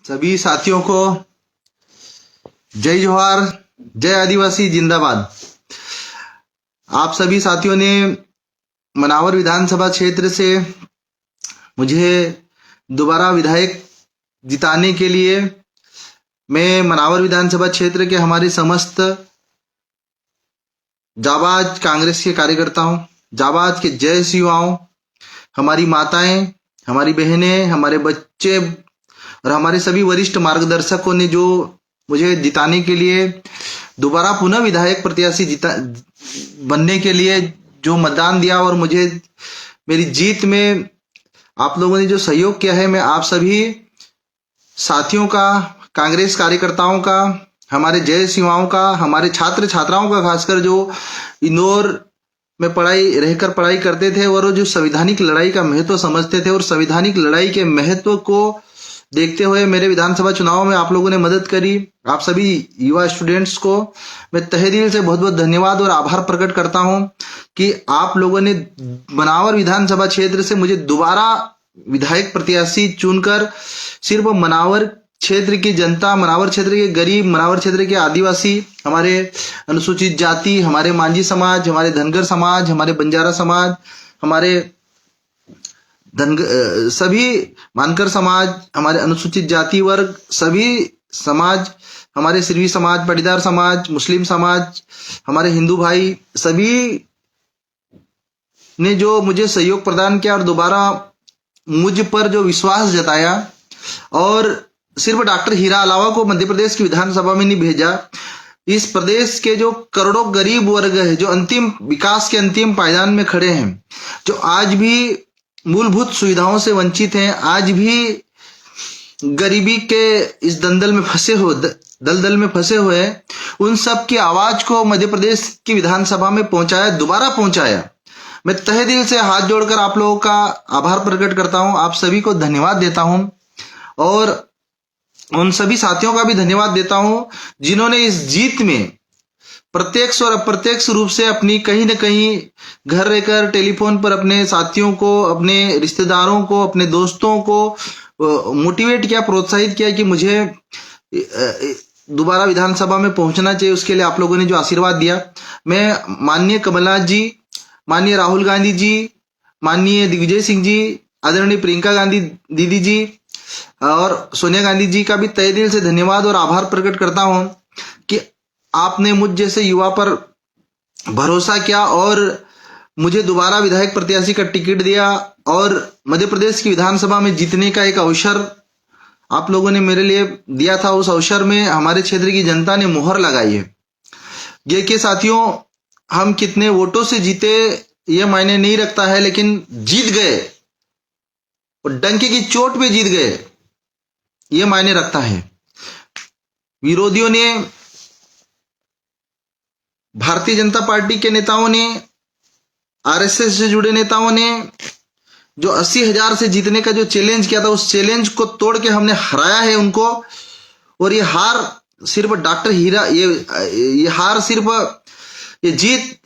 सभी साथियों को जय जोहार, जय आदिवासी जिंदाबाद। आप सभी साथियों ने मनावर विधानसभा क्षेत्र से मुझे दोबारा विधायक जिताने के लिए मैं मनावर विधानसभा क्षेत्र के हमारे समस्त जाबाज कांग्रेस के कार्यकर्ताओं, जाबाज के जय युवाओं, हमारी माताएं, हमारी बहनें, हमारे बच्चे और हमारे सभी वरिष्ठ मार्गदर्शकों ने जो मुझे जिताने के लिए दोबारा पुनः विधायक प्रत्याशी बनने के लिए जो मतदान दिया और मुझे मेरी जीत में आप लोगों ने जो सहयोग किया है, मैं आप सभी साथियों का, कांग्रेस कार्यकर्ताओं का, हमारे जय युवाओं का, हमारे छात्र छात्राओं का, खासकर जो इंदौर में रहकर पढ़ाई करते थे और जो संवैधानिक लड़ाई का महत्व समझते थे और संवैधानिक लड़ाई के महत्व को देखते हुए मेरे विधानसभा चुनाव में आप लोगों ने मदद करी। आप सभी युवा स्टूडेंट्स को मैं तहे दिल से बहुत बहुत धन्यवाद और आभार प्रकट करता हूं कि आप लोगों ने मनावर विधानसभा क्षेत्र से मुझे दोबारा विधायक प्रत्याशी चुनकर सिर्फ मनावर क्षेत्र की जनता, मनावर क्षेत्र के गरीब, मनावर क्षेत्र के आदिवासी, हमारे अनुसूचित जाति, हमारे मांझी समाज, हमारे धनगर समाज, हमारे बंजारा समाज, हमारे सभी मानकर समाज, हमारे अनुसूचित जाति वर्ग, सभी समाज, हमारे सिरवी समाज, पाटीदार समाज, मुस्लिम समाज, हमारे हिंदू भाई, सभी ने जो मुझे सहयोग प्रदान किया और दोबारा मुझ पर जो विश्वास जताया और सिर्फ डॉक्टर हीरा अलावा को मध्य प्रदेश की विधानसभा में नहीं भेजा, इस प्रदेश के जो करोड़ों गरीब वर्ग है, जो अंतिम विकास के अंतिम पायदान में खड़े हैं, जो आज भी मूलभूत सुविधाओं से वंचित हैं, आज भी गरीबी के इस दलदल में फंसे हुए हैं, उन सब की आवाज को मध्य प्रदेश की विधानसभा में पहुंचाया, दोबारा पहुंचाया। मैं तहे दिल से हाथ जोड़कर आप लोगों का आभार प्रकट करता हूं, आप सभी को धन्यवाद देता हूं और उन सभी साथियों का भी धन्यवाद देता हूं जिन्होंने इस जीत में प्रत्यक्ष और अप्रत्यक्ष रूप से अपनी कहीं न कहीं घर रहकर टेलीफोन पर अपने साथियों को, अपने रिश्तेदारों को, अपने दोस्तों को मोटिवेट किया, प्रोत्साहित किया कि मुझे दोबारा विधानसभा में पहुंचना चाहिए। उसके लिए आप लोगों ने जो आशीर्वाद दिया, मैं माननीय कमलनाथ जी, माननीय राहुल गांधी जी, माननीय दिग्विजय सिंह जी, आदरणीय प्रियंका गांधी दीदी जी और सोनिया गांधी जी का भी तहे दिल से धन्यवाद और आभार प्रकट करता हूं कि आपने मुझ जैसे युवा पर भरोसा किया और मुझे दोबारा विधायक प्रत्याशी का टिकट दिया और मध्य प्रदेश की विधानसभा में जीतने का एक अवसर आप लोगों ने मेरे लिए दिया था। उस अवसर में हमारे क्षेत्र की जनता ने मुहर लगाई है। ये कि साथियों, हम कितने वोटों से जीते ये मायने नहीं रखता है, लेकिन जीत गए और डंके की चोट पे जीत गए ये मायने रखता है। विरोधियों ने, भारतीय जनता पार्टी के नेताओं ने, आरएसएस से जुड़े नेताओं ने जो 80,000 से जीतने का जो चैलेंज किया था, उस चैलेंज को तोड़ के हमने हराया है उनको। और ये हार सिर्फ डॉक्टर हीरा, ये हार सिर्फ, ये जीत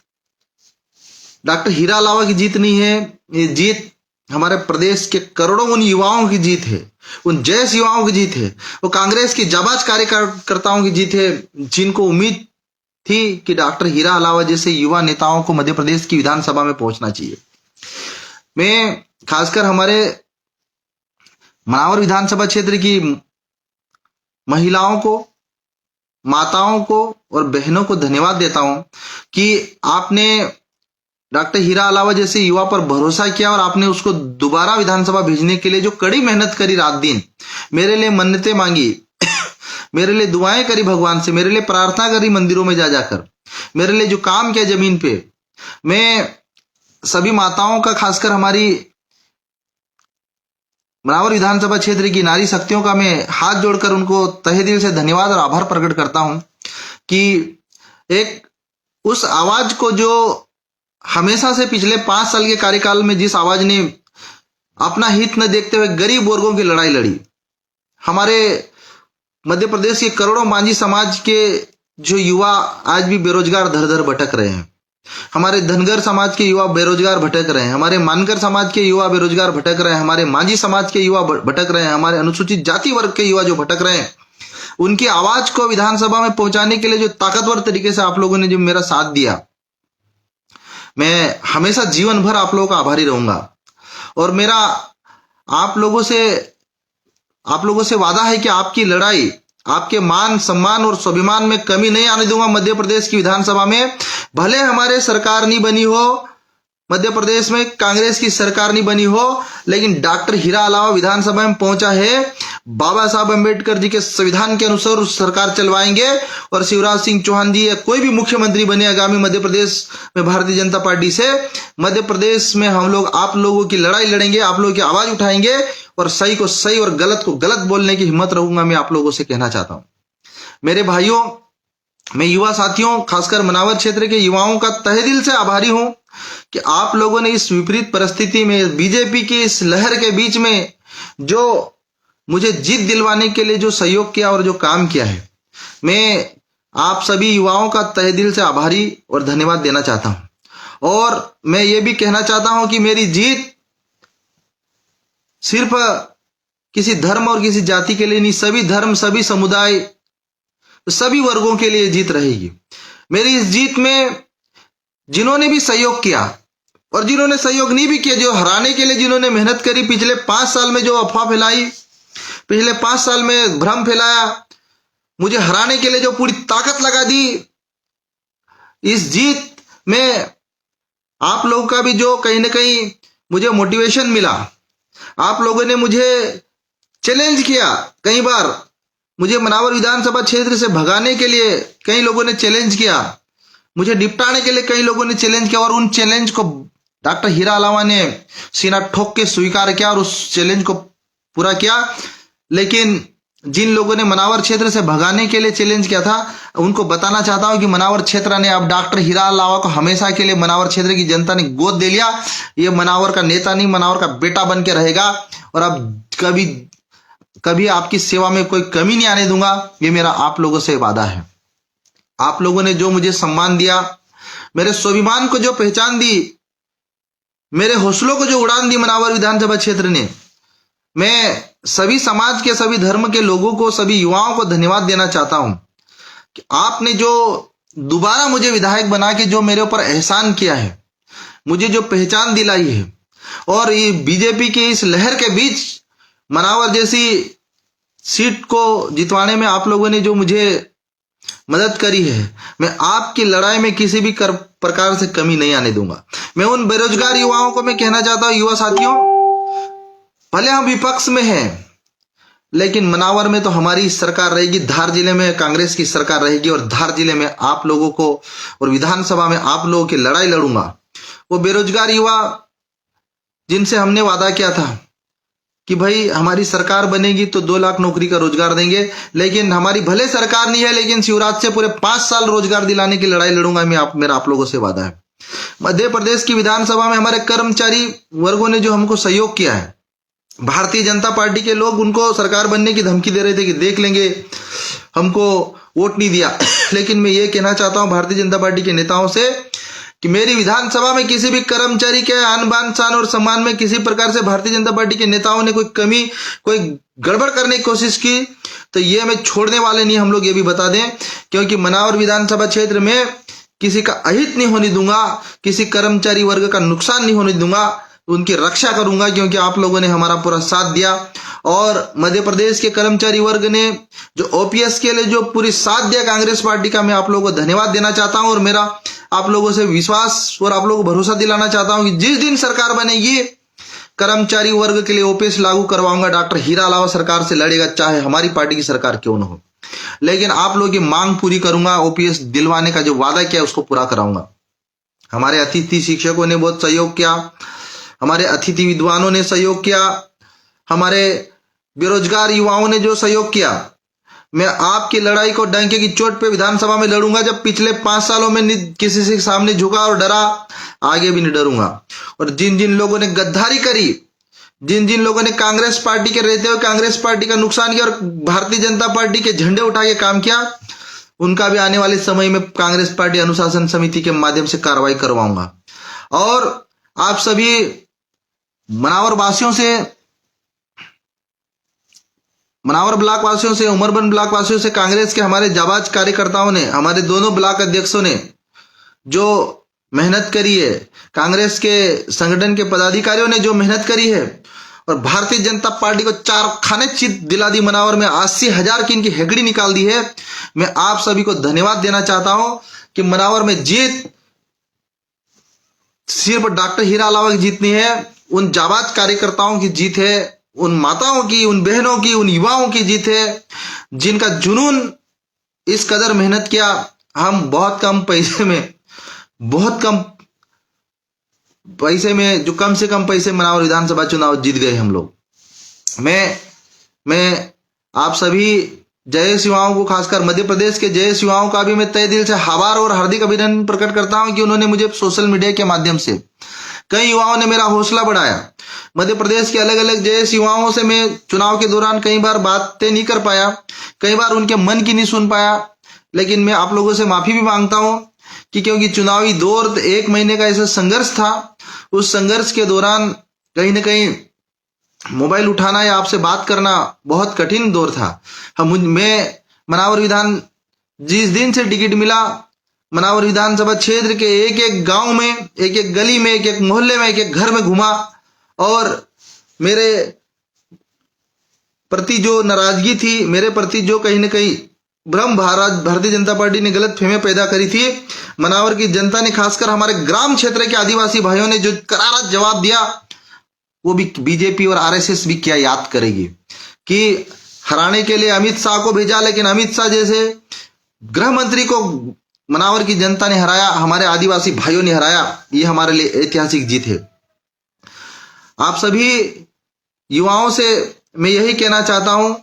डॉक्टर हीरा अलावा की जीत नहीं है, ये जीत हमारे प्रदेश के करोड़ों उन युवाओं की जीत है, उन जैस युवाओं की जीत है, वो कांग्रेस की जाबाज कार्यकर्ताओं की जीत है जिनको उम्मीद थी कि डॉक्टर हीरा अलावा जैसे युवा नेताओं को मध्य प्रदेश की विधानसभा में पहुंचना चाहिए। मैं खासकर हमारे मनावर विधानसभा क्षेत्र की महिलाओं को, माताओं को और बहनों को धन्यवाद देता हूं कि आपने डॉक्टर हीरा अलावा जैसे युवा पर भरोसा किया और आपने उसको दोबारा विधानसभा भेजने के लिए जो कड़ी मेहनत करी, रात दिन मेरे लिए मन्नतें मांगी, मेरे लिए दुआएं करी भगवान से, मेरे लिए प्रार्थना करी मंदिरों में जा जाकर, मेरे लिए जो काम किया जमीन पे, मैं सभी माताओं का, खासकर हमारी मनावर विधानसभा क्षेत्र की नारी शक्तियों का मैं हाथ जोड़कर उनको तहे दिल से धन्यवाद और आभार प्रकट करता हूं कि एक उस आवाज को जो हमेशा से पिछले 5 साल के कार्यकाल में जिस आवाज ने अपना हित न देखते हुए गरीब वर्गों की लड़ाई लड़ी, हमारे मध्य प्रदेश के करोड़ों मांझी समाज के जो युवा आज भी बेरोजगार धर धर भटक रहे हैं, हमारे धनगर समाज के युवा बेरोजगार भटक रहे हैं, हमारे मानकर समाज के युवा बेरोजगार भटक रहे हैं, हमारे मांझी समाज के युवा भटक रहे हैं, हमारे अनुसूचित जाति वर्ग के युवा जो भटक रहे हैं, उनकी आवाज को विधानसभा में पहुंचाने के लिए जो ताकतवर तरीके से आप लोगों ने जो मेरा साथ दिया, मैं हमेशा जीवन भर आप लोगों का आभारी रहूंगा। और मेरा आप लोगों से वादा है कि आपकी लड़ाई, आपके मान सम्मान और स्वाभिमान में कमी नहीं आने दूंगा। मध्य प्रदेश की विधानसभा में भले हमारे सरकार नहीं बनी हो, मध्य प्रदेश में कांग्रेस की सरकार नहीं बनी हो, लेकिन डॉक्टर हीरा अलावा विधानसभा में पहुंचा है। बाबा साहब अंबेडकर जी के संविधान के अनुसार सरकार चलवाएंगे और शिवराज सिंह चौहान जी या कोई भी मुख्यमंत्री बने आगामी मध्य प्रदेश में भारतीय जनता पार्टी से, मध्य प्रदेश में हम लोग आप लोगों की लड़ाई लड़ेंगे, आप लोगों की आवाज उठाएंगे और सही को सही और गलत को गलत बोलने की हिम्मत रहूंगा। मैं आप लोगों से कहना चाहता हूं, मेरे भाइयों, मैं युवा साथियों, खासकर मनावर क्षेत्र के युवाओं का तहे दिल से आभारी हूं कि आप लोगों ने इस विपरीत परिस्थिति में, बीजेपी की इस लहर के बीच में जो मुझे जीत दिलवाने के लिए जो सहयोग किया और जो काम किया है, मैं आप सभी युवाओं का तहे दिल से आभारी और धन्यवाद देना चाहता हूं। और मैं ये भी कहना चाहता हूं कि मेरी जीत सिर्फ किसी धर्म और किसी जाति के लिए नहीं, सभी धर्म, सभी समुदाय, सभी वर्गों के लिए जीत रहेगी। मेरी इस जीत में जिन्होंने भी सहयोग किया और जिन्होंने सहयोग नहीं भी किया, जो हराने के लिए जिन्होंने मेहनत करी, पिछले 5 साल में जो अफवाह फैलाई, पिछले 5 साल में भ्रम फैलाया, मुझे हराने के लिए जो पूरी ताकत लगा दी, इस जीत में आप लोगों का भी जो कहीं ना कहीं मुझे मोटिवेशन मिला, आप लोगों ने मुझे चैलेंज किया, कई बार मुझे मनावर विधानसभा क्षेत्र से भगाने के लिए कई लोगों ने चैलेंज किया, मुझे निपटाने के लिए कई लोगों ने चैलेंज किया और उन चैलेंज को डॉक्टर हीरा अलावा ने सीना ठोक के स्वीकार किया और उस चैलेंज को पूरा किया। लेकिन जिन लोगों ने मनावर क्षेत्र से भगाने के लिए चैलेंज किया था, उनको बताना चाहता हूं कि मनावर क्षेत्र ने अब डॉक्टर हीरा अलावा को हमेशा के लिए मनावर क्षेत्र की जनता ने गोद दे लिया। ये मनावर का नेता नहीं, मनावर का बेटा बन के रहेगा और अब कभी आपकी सेवा में कोई कमी नहीं आने दूंगा। ये मेरा आप लोगों से वादा है। आप लोगों ने जो मुझे सम्मान दिया, मेरे स्वाभिमान को जो पहचान दी, मेरे हौसलों को जो उड़ान दी मनावर विधानसभा क्षेत्र ने, मैं सभी समाज के, सभी धर्म के लोगों को, सभी युवाओं को धन्यवाद देना चाहता हूं कि आपने जो दोबारा मुझे विधायक बना के जो मेरे ऊपर एहसान किया है, मुझे जो पहचान दिलाई है, और ये बीजेपी की इस लहर के बीच मनावर जैसी सीट को जितवाने में आप लोगों ने जो मुझे मदद करी है, मैं आपकी लड़ाई में किसी भी प्रकार से कमी नहीं आने दूंगा। मैं उन बेरोजगार युवाओं को मैं कहना चाहता हूं, युवा साथियों, भले हम विपक्ष में हैं, लेकिन मनावर में तो हमारी सरकार रहेगी, धार जिले में कांग्रेस की सरकार रहेगी और धार जिले में आप लोगों को और विधानसभा में आप लोगों की लड़ाई लड़ूंगा। वो बेरोजगार युवा जिनसे हमने वादा किया था कि भाई हमारी सरकार बनेगी तो 2 लाख नौकरी का रोजगार देंगे, लेकिन हमारी भले सरकार नहीं है, लेकिन शिवराज से पूरे 5 साल रोजगार दिलाने की लड़ाई लड़ूंगा मैं। मेरा आप लोगों से वादा है। मध्य प्रदेश की विधानसभा में हमारे कर्मचारी वर्गों ने जो हमको सहयोग किया है, भारतीय जनता पार्टी के लोग उनको सरकार बनने की धमकी दे रहे थे कि देख लेंगे, हमको वोट नहीं दिया। लेकिन मैं ये कहना चाहता हूं भारतीय जनता पार्टी के नेताओं से कि मेरी विधानसभा में किसी भी कर्मचारी के आन बान शान और सम्मान में किसी प्रकार से भारतीय जनता पार्टी के नेताओं ने कोई कमी, कोई गड़बड़ करने की कोशिश की तो ये मैं छोड़ने वाले नहीं, हम लोग ये भी बता दें, क्योंकि मनावर विधानसभा क्षेत्र में किसी का अहित नहीं होने दूंगा, किसी कर्मचारी वर्ग का नुकसान नहीं होने दूंगा, उनकी रक्षा करूंगा, क्योंकि आप लोगों ने हमारा पूरा साथ दिया। और मध्य प्रदेश के कर्मचारी वर्ग ने जो ओपीएस के लिए जो पूरी साथ दिया कांग्रेस पार्टी का, मैं आप लोगों को धन्यवाद देना चाहता हूं और मेरा आप लोगों से विश्वास और आप लोगों को भरोसा दिलाना चाहता हूं कि जिस दिन सरकार बनेगी कर्मचारी वर्ग के लिए ओपीएस लागू करवाऊंगा। डॉक्टर हीरा अलावा सरकार से लड़ेगा, चाहे हमारी पार्टी की सरकार क्यों न हो, लेकिन आप लोगों की मांग पूरी करूंगा। ओपीएस दिलवाने का जो वादा किया उसको पूरा कराऊंगा। हमारे अतिथि शिक्षकों ने बहुत सहयोग किया, हमारे अतिथि विद्वानों ने सहयोग किया, हमारे बेरोजगार युवाओं ने जो सहयोग किया, मैं आपकी लड़ाई को डंके की चोट पे विधानसभा में लड़ूंगा। जब पिछले 5 सालों में किसी से सामने झुका और डरा, आगे भी नहीं डरूंगा। और जिन जिन लोगों ने गद्दारी करी, जिन जिन लोगों ने कांग्रेस पार्टी के रहते हुए कांग्रेस पार्टी का नुकसान किया और भारतीय जनता पार्टी के झंडे उठा के काम किया, उनका भी आने वाले समय में कांग्रेस पार्टी अनुशासन समिति के माध्यम से कार्रवाई करवाऊंगा। और आप सभी मनावर वासियों से, मनावर ब्लॉक वासियों से, उमरबन ब्लॉक वासियों से, कांग्रेस के हमारे जाबाज कार्यकर्ताओं ने, हमारे दोनों ब्लॉक अध्यक्षों ने जो मेहनत करी है, कांग्रेस के संगठन के पदाधिकारियों ने जो मेहनत करी है, और भारतीय जनता पार्टी को 4 खाने चित दिला दी, मनावर में 80,000 की इनकी हेगड़ी निकाल दी है। मैं आप सभी को धन्यवाद देना चाहता हूं कि मनावर में जीत सिर्फ डॉक्टर हीरा अलावा की जीत नहीं है, उन जाबाज कार्यकर्ताओं की जीत है, उन माताओं की, उन बहनों की, उन युवाओं की जीत है, जिनका जुनून इस कदर मेहनत किया। हम बहुत कम पैसे में जो कम से कम पैसे मनावर विधानसभा चुनाव जीत गए हम लोग। मैं आप सभी जयेश युवाओं को, खासकर मध्य प्रदेश के जयेश युवाओं का भी मैं तहे दिल से आभार और हार्दिक अभिनंदन प्रकट करता हूं कि उन्होंने मुझे सोशल मीडिया के माध्यम से, कई युवाओं ने मेरा हौसला बढ़ाया। मध्य प्रदेश के अलग अलग जयेश युवाओं से मैं चुनाव के दौरान कई बार बातें नहीं कर पाया, कई बार उनके मन की नहीं सुन पाया, लेकिन मैं आप लोगों से माफी भी मांगता हूं कि क्योंकि चुनावी दौर 1 महीने का ऐसा संघर्ष था, उस संघर्ष के दौरान कहीं ना कहीं मोबाइल उठाना या आपसे बात करना बहुत कठिन दौर था। मैं मनावर विधान, जिस दिन से टिकट मिला, मनावर विधानसभा क्षेत्र के एक एक गांव में, एक एक गली में, एक एक मोहल्ले में, एक एक घर में घुमा, और मेरे प्रति जो नाराजगी थी, मेरे प्रति जो कहीं ना कहीं भ्रम भारतीय जनता पार्टी ने गलत फहमियां पैदा करी थी, मनावर की जनता ने, खासकर हमारे ग्राम क्षेत्र के आदिवासी भाइयों ने जो करारा जवाब दिया, वो भी बीजेपी और आरएसएस भी क्या याद करेगी कि हराने के लिए अमित शाह को भेजा, लेकिन अमित शाह जैसे गृह मंत्री को मनावर की जनता ने हराया, हमारे आदिवासी भाइयों ने हराया। ये हमारे लिए ऐतिहासिक जीत है। आप सभी युवाओं से मैं यही कहना चाहता हूं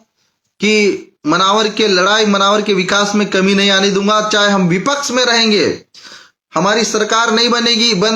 कि मनावर के लड़ाई, मनावर के विकास में कमी नहीं आने दूंगा। चाहे हम विपक्ष में रहेंगे, हमारी सरकार नहीं बन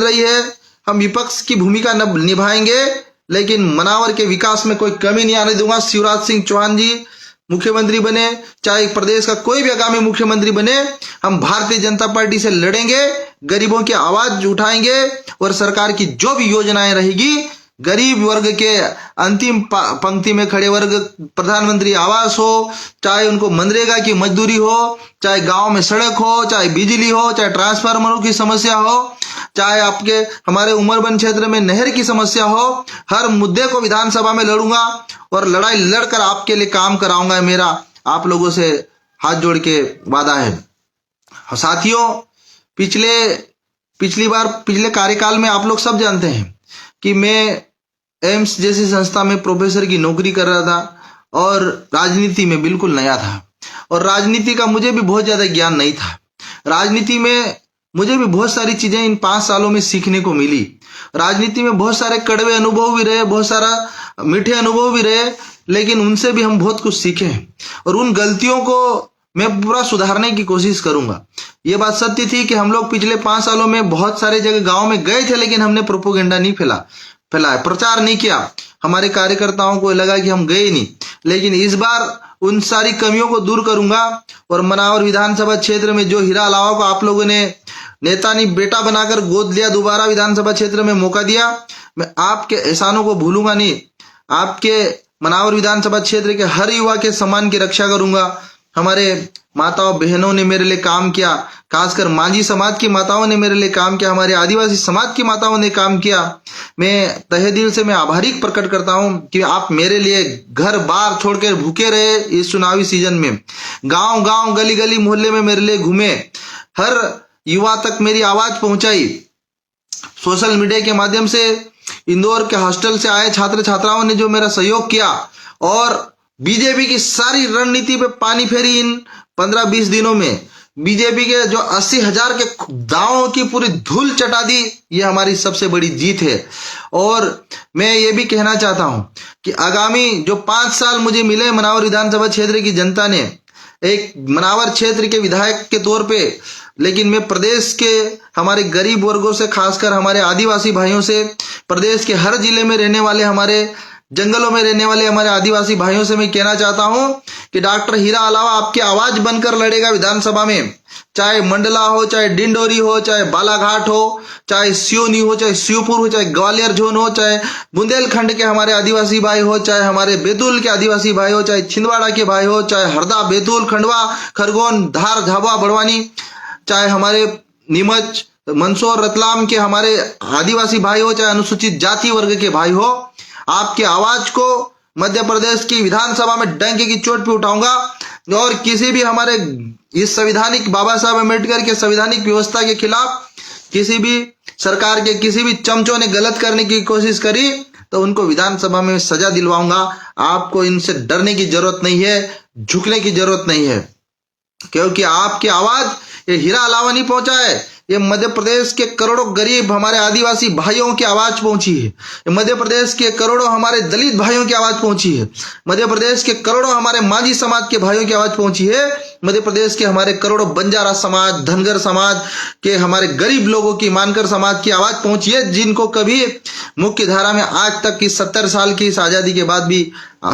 रही है, हम विपक्ष की भूमिका निभाएंगे, लेकिन मनावर के विकास में कोई कमी नहीं आने दूंगा। शिवराज सिंह चौहान जी मुख्यमंत्री बने, चाहे प्रदेश का कोई भी आगामी मुख्यमंत्री बने, हम भारतीय जनता पार्टी से लड़ेंगे, गरीबों की आवाज उठाएंगे, और सरकार की जो भी योजनाएं रहेगी, गरीब वर्ग के अंतिम पंक्ति में खड़े वर्ग, प्रधानमंत्री आवास हो, चाहे उनको मनरेगा की मजदूरी हो, चाहे गांव में सड़क हो, चाहे बिजली हो, चाहे ट्रांसफार्मरों की समस्या हो, चाहे आपके हमारे उमरबन क्षेत्र में नहर की समस्या हो, हर मुद्दे को विधानसभा में लड़ूंगा और लड़ाई लड़कर आपके लिए काम कराऊंगा। मेरा आप लोगों से हाथ जोड़ के वादा है। साथियों, पिछले कार्यकाल में आप लोग सब जानते हैं कि मैं एम्स जैसी संस्था में प्रोफेसर की नौकरी कर रहा था, और राजनीति में बिल्कुल नया था, और राजनीति का मुझे भी बहुत ज्यादा ज्ञान नहीं था। राजनीति में मुझे भी बहुत सारी चीजें इन 5 सालों में सीखने को मिली। राजनीति में बहुत सारे कड़वे अनुभव भी रहे, बहुत सारा मीठे अनुभव भी रहे, लेकिन उनसे भी हम बहुत कुछ सीखे हैं, और उन गलतियों को मैं पूरा सुधारने की कोशिश करूंगा। ये बात सत्य थी कि हम लोग पिछले 5 सालों में बहुत सारे जगह गांव में गए थे, लेकिन हमने प्रोपोगेंडा नहीं फैलाया, प्रचार नहीं किया। हमारे कार्यकर्ताओं को लगा कि हम गए नहीं, लेकिन इस बार उन सारी कमियों को दूर करूंगा, और मनावर विधानसभा क्षेत्र में जो हीरा अलावा को आप लोगों ने नेता नहीं बेटा बनाकर गोद लिया, दोबारा विधानसभा क्षेत्र में मौका दिया, मैं आपके एहसानों को भूलूंगा नहीं। आपके मनावर विधानसभा क्षेत्र के हर युवा के सम्मान की रक्षा करूंगा। हमारे माताओं बहनों ने मेरे लिए काम किया, खासकर मांझी समाज की माताओं ने मेरे लिए काम किया, हमारे आदिवासी समाज की माताओं ने काम किया। मैं तहे दिल से मैं आभारी प्रकट करता हूं कि आप मेरे लिए घर बार छोड़कर भूखे रहे। इस चुनावी सीजन में गांव गांव, गली गली, मोहल्ले में मेरे लिए घूमे, हर युवा तक मेरी आवाज पहुंचाई। सोशल मीडिया के माध्यम से इंदौर के हॉस्टल से आए छात्र छात्राओं ने जो मेरा सहयोग किया, और बीजेपी की सारी रणनीति पे पानी फेरी इन 15-20 दिनों में। बीजेपी के जो 80,000 के दावों की पूरी धूल चटा दी, ये हमारी सबसे बड़ी जीत है। और मैं ये भी कहना चाहता हूं कि आगामी जो 5 साल मुझे मिले, मनावर विधानसभा क्षेत्र की जनता ने, एक मनावर क्षेत्र के विधायक के तौर पे, लेकिन मैं प्रदेश के हमारे गरीब वर्गों से, खासकर हमारे आदिवासी भाइयों से, प्रदेश के हर जिले में रहने वाले, हमारे जंगलों में रहने वाले हमारे आदिवासी भाइयों से मैं कहना चाहता हूं कि डॉक्टर हीरा अलावा आपकी आवाज बनकर लड़ेगा विधानसभा में, चाहे मंडला हो, चाहे डिंडोरी हो, चाहे बालाघाट हो, चाहे सियोनी हो, चाहे श्योपुर हो, चाहे ग्वालियर जोन हो, चाहे बुंदेलखंड के हमारे आदिवासी भाई हो, चाहे हमारे बैतूल के आदिवासी भाई हो, चाहे छिंदवाड़ा के भाई हो, चाहे हरदा, बैतूल, खंडवा, खरगोन, धार, झाबुआ, बड़वानी, चाहे हमारे नीमच, मंदसौर, रतलाम के हमारे आदिवासी भाई हो, चाहे अनुसूचित जाति वर्ग के भाई हो, आपकी आवाज को मध्य प्रदेश की विधानसभा में डंके की चोट पे उठाऊंगा और किसी भी हमारे इस संविधानिक बाबा साहब अम्बेडकर के संवैधानिक व्यवस्था के खिलाफ किसी भी सरकार के किसी भी चमचों ने गलत करने की कोशिश करी तो उनको विधानसभा में सजा दिलवाऊंगा। आपको इनसे डरने की जरूरत नहीं है, झुकने की जरूरत नहीं है, क्योंकि आपकी आवाज ये हीरा अलावा नहीं पहुंचा है, ये मध्य प्रदेश के करोड़ों गरीब हमारे आदिवासी भाइयों की आवाज पहुंची है, ये मध्य प्रदेश के करोड़ों हमारे दलित भाइयों की आवाज पहुंची है, मध्य प्रदेश के करोड़ों हमारे माझी समाज के भाइयों की आवाज पहुंची है, मध्य प्रदेश के हमारे करोड़ों बंजारा समाज, धनगर समाज के हमारे गरीब लोगों की, मानकर समाज की आवाज पहुंची है, जिनको कभी मुख्य धारा में आज तक की 70 साल की इस आजादी के बाद भी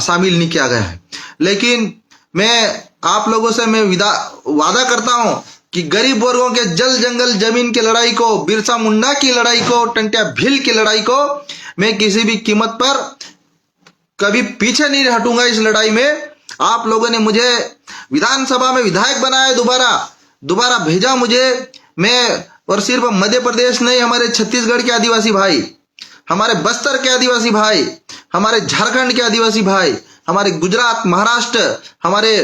शामिल नहीं किया गया है। लेकिन मैं आप लोगों से मैं वादा करता हूं कि गरीब वर्गों के जल जंगल जमीन की लड़ाई को, बिरसा मुंडा की लड़ाई को, टंट्या भील की लड़ाई को मैं किसी भी कीमत पर कभी पीछे नहीं हटूंगा। इस लड़ाई में आप लोगों ने मुझे विधानसभा में विधायक बनाया, दोबारा भेजा मुझे, मैं और सिर्फ मध्य प्रदेश नहीं, हमारे छत्तीसगढ़ के आदिवासी भाई, हमारे बस्तर के आदिवासी भाई, हमारे झारखंड के आदिवासी भाई, हमारे गुजरात, महाराष्ट्र, हमारे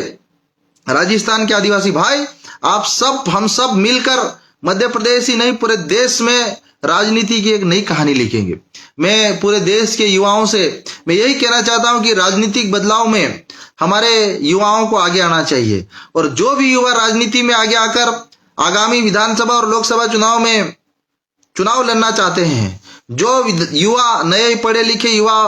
राजस्थान के आदिवासी भाई, आप सब, हम सब मिलकर मध्य प्रदेश ही नहीं पूरे देश में राजनीति की एक नई कहानी लिखेंगे। मैं पूरे देश के युवाओं से मैं यही कहना चाहता हूं कि राजनीतिक बदलाव में हमारे युवाओं को आगे आना चाहिए, और जो भी युवा राजनीति में आगे आकर आगामी विधानसभा और लोकसभा चुनाव में चुनाव लड़ना चाहते हैं, जो युवा नए पढ़े लिखे युवा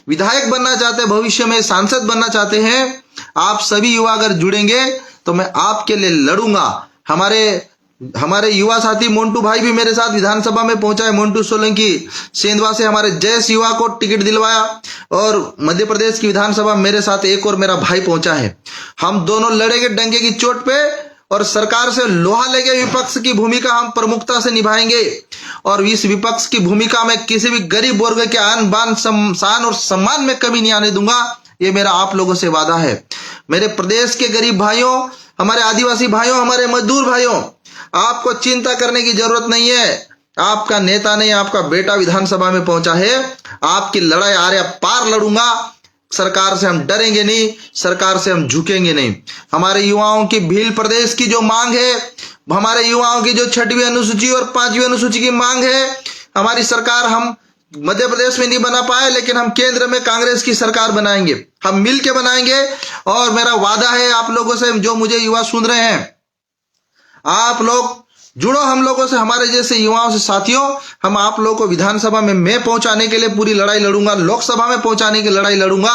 विधायक बनना चाहते हैं, भविष्य में सांसद बनना चाहते हैं, आप सभी युवा अगर जुड़ेंगे तो मैं आपके लिए लड़ूंगा। हमारे युवा साथी मोन्टू भाई भी मेरे साथ विधानसभा में पहुंचा है, मोन्टू सोलंकी सेंधवा से हमारे जयस युवा को टिकट दिलवाया, और मध्य प्रदेश की विधानसभा मेरे साथ एक और मेरा भाई पहुंचा है। हम दोनों लड़ेंगे डंके की चोट पे, और सरकार से लोहा लेके विपक्ष की भूमिका हम प्रमुखता से निभाएंगे, और इस विपक्ष की भूमिका में किसी भी गरीब वर्ग के आन बान शान और सम्मान में कमी नहीं आने दूंगा। ये मेरा आप लोगों से वादा है। मेरे प्रदेश के गरीब भाइयों, हमारे आदिवासी भाइयों, हमारे मजदूर भाइयों, आपको चिंता करने की जरूरत नहीं है। आपका नेता नहीं, आपका बेटा विधानसभा में पहुंचा है। आपकी लड़ाई आर्या पार लड़ूंगा। सरकार से हम डरेंगे नहीं, सरकार से हम झुकेंगे नहीं। हमारे युवाओं की भील प्रदेश की जो मांग है, हमारे युवाओं की जो 6वीं अनुसूची और 5वीं अनुसूची की मांग है, हमारी सरकार हम मध्य प्रदेश में नहीं बना पाए, लेकिन हम केंद्र में कांग्रेस की सरकार बनाएंगे, हम मिल के बनाएंगे। और मेरा वादा है आप लोगों से, जो मुझे युवा सुन रहे हैं, आप लोग जुड़ो हम लोगों से, हमारे जैसे युवाओं से साथियों। हम आप लोगों को विधानसभा में मैं पहुंचाने के लिए पूरी लड़ाई लड़ूंगा, लोकसभा में पहुंचाने की लड़ाई लड़ूंगा।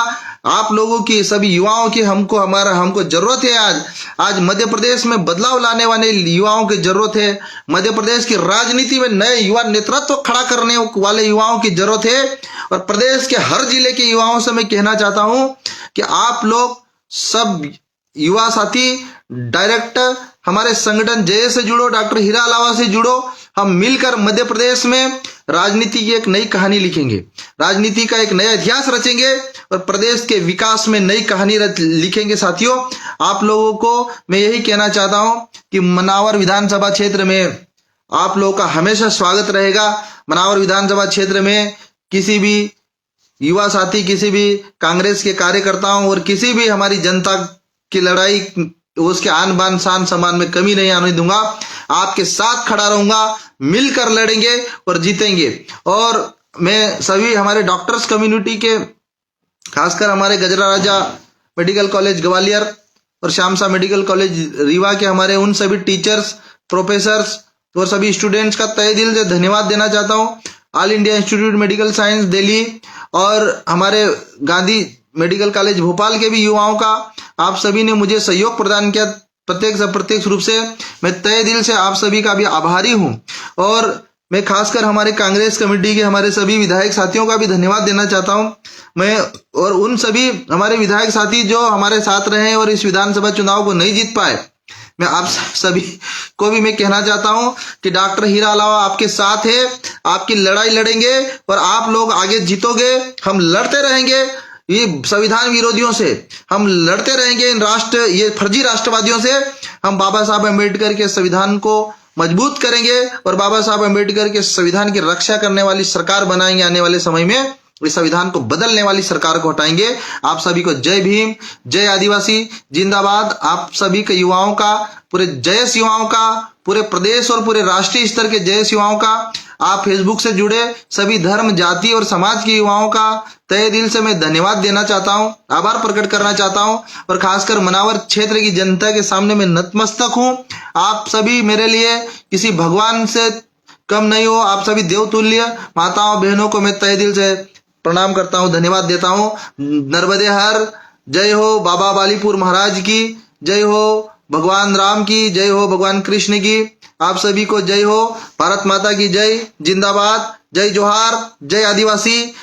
आप लोगों की, सभी युवाओं की हमको जरूरत है। आज मध्य प्रदेश में बदलाव लाने वाले युवाओं की जरूरत है। मध्य प्रदेश की राजनीति में नए युवा नेतृत्व खड़ा करने वाले युवाओं की जरूरत है। और प्रदेश के हर जिले के युवाओं से मैं कहना चाहता हूं कि आप लोग सब युवा साथी डायरेक्ट हमारे संगठन जय से जुड़ो, डॉक्टर हीरा अलावा से जुड़ो। हम मिलकर मध्य प्रदेश में राजनीति की एक नई कहानी लिखेंगे, राजनीति का एक नया इतिहास रचेंगे और प्रदेश के विकास में नई कहानी लिखेंगे। साथियों, आप लोगों को मैं यही कहना चाहता हूं कि मनावर विधानसभा क्षेत्र में आप लोगों का हमेशा स्वागत रहेगा। मनावर विधानसभा क्षेत्र में किसी भी युवा साथी, किसी भी कांग्रेस के कार्यकर्ताओं और किसी भी हमारी जनता की लड़ाई, उसके आन बान शान सम्मान में कमी नहीं आने दूंगा। आपके साथ खड़ा रहूंगा, मिलकर लड़ेंगे और जीतेंगे। और मैं सभी हमारे डॉक्टर्स कम्युनिटी के, खासकर हमारे गजरा राजा मेडिकल कॉलेज ग्वालियर और श्यामसा मेडिकल कॉलेज रीवा के हमारे उन सभी टीचर्स, प्रोफेसर्स और सभी स्टूडेंट्स का तहे दिल से धन्यवाद देना चाहता हूं। All India institute medical science Delhi और हमारे गांधी मेडिकल कॉलेज भोपाल के भी युवाओं का आप सभी ने मुझे सहयोग प्रदान किया प्रत्यक्ष अप्रत्यक्ष रूप से। मैं तहे दिल से आप सभी का भी आभारी हूं। और मैं खासकर हमारे कांग्रेस कमेटी के हमारे सभी विधायक साथियों का भी धन्यवाद देना चाहता हूं मैं, और उन सभी हमारे विधायक साथी जो हमारे साथ रहे और इस विधानसभा चुनाव को नहीं जीत पाए, मैं आप सभी को भी मैं कहना चाहता हूं कि डॉक्टर हीरा अलावा आपके साथ है, आपकी लड़ाई लड़ेंगे और आप लोग आगे जीतोगे। हम लड़ते रहेंगे ये संविधान विरोधियों से, हम लड़ते रहेंगे इन ये फर्जी राष्ट्रवादियों से। हम बाबा साहब अम्बेडकर के संविधान को मजबूत करेंगे और बाबा साहब अम्बेडकर के संविधान की रक्षा करने वाली सरकार बनाएंगे। आने वाले समय में इस संविधान को बदलने वाली सरकार को हटाएंगे। आप सभी को जय भीम, जय आदिवासी, जिंदाबाद। आप सभी के युवाओं का, पूरे जयस युवाओं का, पूरे प्रदेश और पूरे राष्ट्रीय स्तर के जयस युवाओं का, आप फेसबुक से जुड़े सभी धर्म, जाति और समाज के युवाओं का तहे दिल से मैं धन्यवाद देना चाहता हूं, आभार प्रकट करना चाहता हूं। और खासकर मनावर क्षेत्र की जनता के सामने मैं नतमस्तक हूं। आप सभी मेरे लिए किसी भगवान से कम नहीं हो, आप सभी देवतुल्य माताओं बहनों को मैं तहे दिल से प्रणाम करता हूं, धन्यवाद देता हूं। नर्मदे हर, जय हो बाबा बालीपुर महाराज की, जय हो भगवान राम की, जय हो भगवान कृष्ण की। आप सभी को जय हो, भारत माता की जय, जिंदाबाद, जय जोहार, जय आदिवासी।